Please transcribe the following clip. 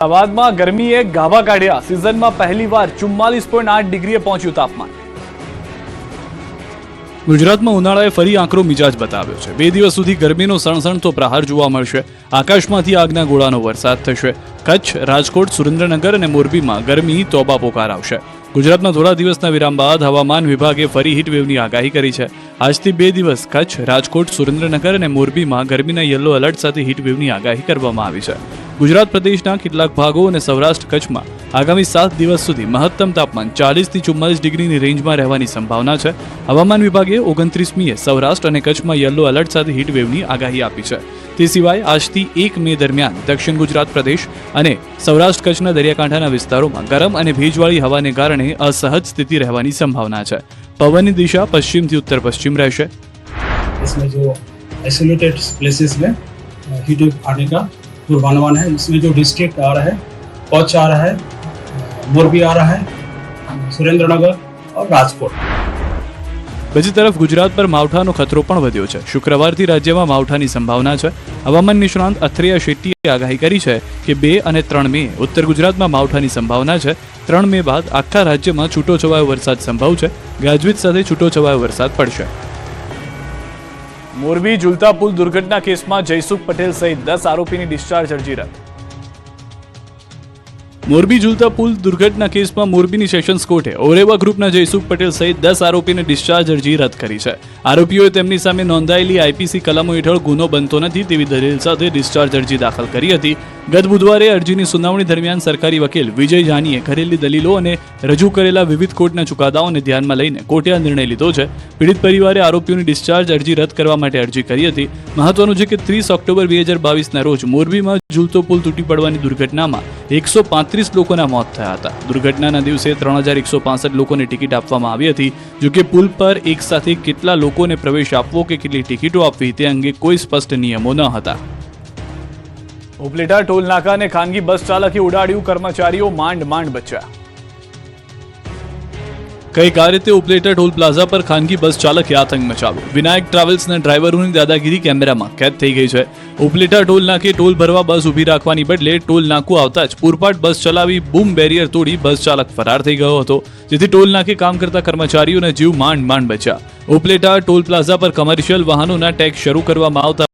અમદાવાદમાં ગરમીએ ગાભા કાઢ્યા। સિઝનમાં પહેલીવાર 44.8 ડિગ્રીએ પહોંચ્યું તાપમાન। ગુજરાતમાં ઉનાળાએ ફરી આકરો મિજાજ બતાવ્યો છે। 2 દિવસ સુધી ગરમીનો સણસણતો પ્રહાર જોવા મળશે। આકાશમાંથી આગના ગોળાનો વરસાદ થશે। કચ્છ, રાજકોટ, સુરેન્દ્રનગર અને મોરબીમાં ગરમી તોબા પોકાર આવશે। ગુજરાતમાં થોડા દિવસના વિરામ બાદ હવામાન વિભાગે ફરી હીટવેવની આગાહી કરી છે। આજથી 2 દિવસ કચ્છ, રાજકોટ, સુરેન્દ્રનગર અને મોરબીમાં ગરમીના યલો એલર્ટ સાથે હીટવેવની આગાહી કરવામાં આવી છે। ગુજરાત પ્રદેશના કેટલાક ભાગો અને સૌરાષ્ટ્ર કચ્છમાં આગામી 7 દિવસ સુધી મહત્તમ તાપમાન 40 થી 44 ડિગ્રીની રેન્જમાં રહેવાની સંભાવના છે। હવામાન વિભાગે 29મીએ સૌરાષ્ટ્ર અને કચ્છમાં યલો એલર્ટ સાથે હીટવેવની આગાહી આપી છે। તે સિવાય આજથી 1 મે દરમિયાન દક્ષિણ ગુજરાત પ્રદેશ અને સૌરાષ્ટ્ર કચ્છના દરિયાકાંઠાના વિસ્તારોમાં ગરમ અને ભેજવાળી હવાને કારણે અસહજ સ્થિતિ રહેવાની સંભાવના છે। પવનની દિશા પશ્ચિમથી ઉત્તર પશ્ચિમ રહેશે। इसमें जो आइसोलेटेड प्लेसेस में हीट वेव आने का पूर्वानुमान है। इसमें जो डिस्ट्रिक्ट आ रहा है, कच्छ आ रहा है, मोरबी आ रहा है, सुरेंद्रनगर और राजकोट। બીજી તરફ ગુજરાત પર માવઠાનો ખતરો પણ વધ્યો છે। શુક્રવારથી રાજ્યમાં માવઠાની સંભાવના છે। હવામાન નિષ્ણાંત અથરિયા શેટ્ટીએ આગાહી કરી છે કે 2 અને 3 મે ઉત્તર ગુજરાતમાં માવઠાની સંભાવના છે। 3 મે બાદ આખા રાજ્યમાં છૂટોછવાયો વરસાદ સંભવ છે। ગાજવીજ સાથે છૂટોછવાયો વરસાદ પડશે। મોરબી ઝુલતા પુલ દુર્ઘટના કેસમાં જયસુખ પટેલ સહિત 10 આરોપીની ડિસ્ચાર્જ અરજી રદ। મોરબી ઝુલતા પુલ દુર્ઘટના કેસમાં મોરબીની સેશન્સ કોર્ટે ઓરેવા ગ્રુપના જયસુખ પટેલ સહિત 10 આરોપીને ડિસ્ચાર્જ અરજી રદ કરી છે। આરોપીઓએ તેમની સામે નોંધાયેલી આઈપીસી કલમો હેઠળ ગુનો બનતો નથી તેવી દલીલ સાથે ડિસ્ચાર્જ અરજી દાખલ કરી હતી। ગત બુધવારે અરજીની સુનાવણી દરમિયાન સરકારી વકીલ વિજય જાનીએ કરેલી દલીલો અને રજૂ કરેલા વિવિધ કોર્ટના ચુકાદાઓને ધ્યાનમાં લઈને કોર્ટે આ નિર્ણય લીધો છે। પીડિત પરિવારે આરોપીઓની ડિસ્ચાર્જ અરજી રદ કરવા માટે અરજી કરી હતી। મહત્વનું છે કે 30 ઓક્ટોબર 2022ના રોજ મોરબીમાં ઝૂલતો પુલ તૂટી પડવાની દુર્ઘટનામાં 135 લોકોના મોત થયા હતા। દુર્ઘટનાના દિવસે 3165 લોકોને ટિકિટ આપવામાં આવી હતી। જોકે પુલ પર એક સાથે કેટલા લોકોને પ્રવેશ આપવો કે કેટલી ટિકિટો આપવી તે અંગે કોઈ સ્પષ્ટ નિયમો ન હતા। ઉપલેટા ટોલ નાકાને ખાનગી બસ ચાલકે ઉડાડ્યું, કર્મચારીઓ માંડ માંડ બચ્યા। કઈ આ રીતે ઉપલેટા ટોલ પ્લાઝા પર ખાનગી બસ ચાલકે આતંક મચાવ્યો। વિનાયક ટ્રાવેલ્સના ડ્રાઈવરોની દાદાગીરી કેમેરામાં કેદ થઈ ગઈ છે। ઉપલેટા ટોલ નાકે ટોલ ભરવા બસ ઊભી રાખવાની બદલે ટોલ નાકું આવતા જ પૂરપાટ બસ ચલાવી બૂમ બેરિયર તોડી બસ ચાલક ફરાર થઈ ગયો હતો, જેથી ટોલ નાકે કામ કરતા કર્મચારીઓના જીવ માંડ માંડ બચ્યા। ઉપલેટા ટોલ પ્લાઝા પર કમર્શિયલ વાહનોના ટેક્સ શરૂ કરવામાં આવતા